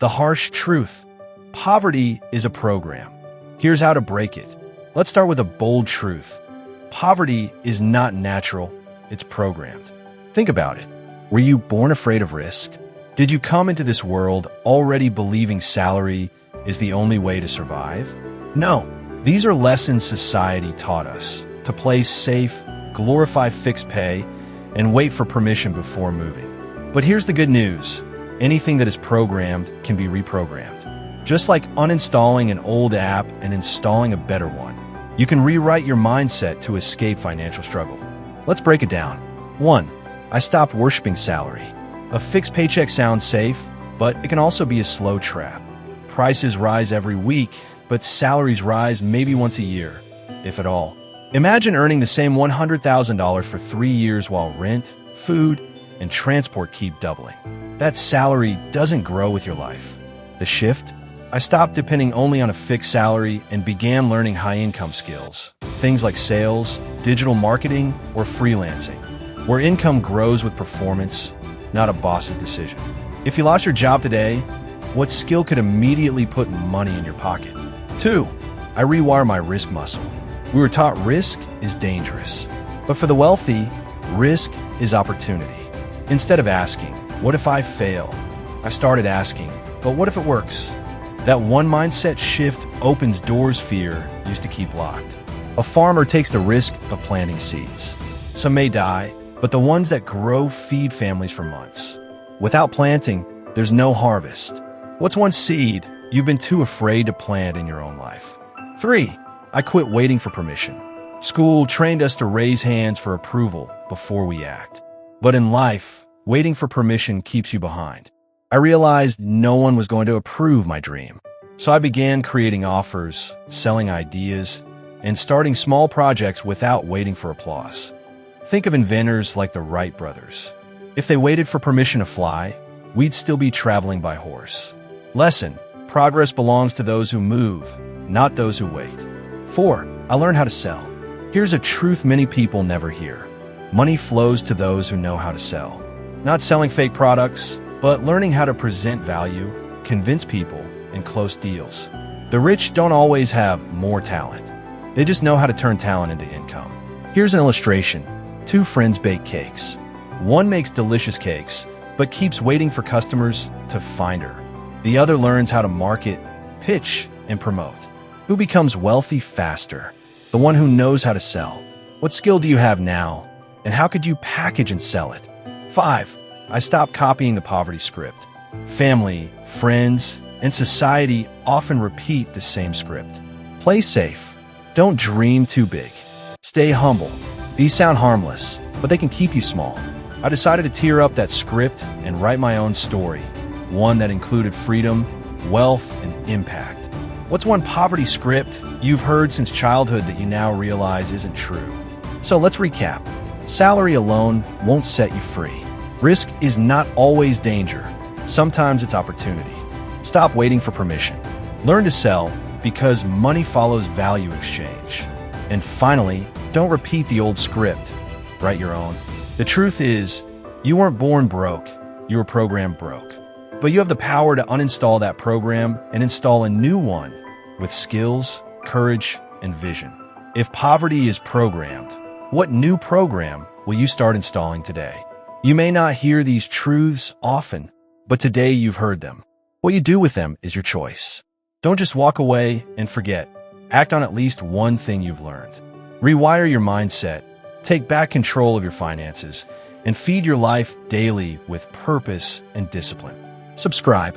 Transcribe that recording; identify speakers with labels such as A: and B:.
A: The harsh truth: poverty is a program. Here's how to break it. Let's start with a bold truth. Poverty is not natural, it's programmed. Think about it. Were you born afraid of risk? Did you come into this world already believing salary is the only way to survive? No. These are lessons society taught us: to play safe, glorify fixed pay, and wait for permission before moving. But here's the good news. Anything that is programmed can be reprogrammed. Just like uninstalling an old app and installing a better one, you can rewrite your mindset to escape financial struggle. Let's break it down. 1. I stopped worshiping salary. A fixed paycheck sounds safe, but it can also be a slow trap. Prices rise every week, but salaries rise maybe once a year, if at all. Imagine earning the same $100,000 for 3 years while rent, food, and transport keep doubling. That salary doesn't grow with your life. The shift? I stopped depending only on a fixed salary and began learning high-income skills, things like sales, digital marketing, or freelancing, where income grows with performance, not a boss's decision. If you lost your job today, what skill could immediately put money in your pocket? 2. I rewire my risk muscle. We were taught risk is dangerous, but for the wealthy, risk is opportunity. Instead of asking, what if I fail? I started asking, but what if it works? That one mindset shift opens doors fear used to keep locked. A farmer takes the risk of planting seeds. Some may die, but the ones that grow feed families for months. Without planting, there's no harvest. What's one seed you've been too afraid to plant in your own life? 3. I quit waiting for permission. School trained us to raise hands for approval before we act. But in life, waiting for permission keeps you behind. I realized no one was going to approve my dream. So I began creating offers, selling ideas, and starting small projects without waiting for applause. Think of inventors like the Wright brothers. If they waited for permission to fly, we'd still be traveling by horse. Lesson: progress belongs to those who move, not those who wait. 4. I learned how to sell. Here's a truth many people never hear. Money flows to those who know how to sell. Not selling fake products, but learning how to present value, convince people, and close deals. The rich don't always have more talent. They just know how to turn talent into income. Here's an illustration. 2 friends bake cakes. One makes delicious cakes, but keeps waiting for customers to find her. The other learns how to market, pitch, and promote. Who becomes wealthy faster? The one who knows how to sell. What skill do you have now? And how could you package and sell it? 5. I stopped copying the poverty script. Family, friends, and society often repeat the same script. Play safe. Don't dream too big. Stay humble. These sound harmless, but they can keep you small. I decided to tear up that script and write my own story, one that included freedom, wealth, and impact. What's one poverty script you've heard since childhood that you now realize isn't true? So let's recap. Salary alone won't set you free. Risk is not always danger. Sometimes it's opportunity. Stop waiting for permission. Learn to sell because money follows value exchange. And finally, don't repeat the old script. Write your own. The truth is, you weren't born broke. You were programmed broke. But you have the power to uninstall that program and install a new one with skills, courage, and vision. If poverty is programmed, what new program will you start installing today? You may not hear these truths often, but today you've heard them. What you do with them is your choice. Don't just walk away and forget. Act on at least one thing you've learned. Rewire your mindset, take back control of your finances, and feed your life daily with purpose and discipline. Subscribe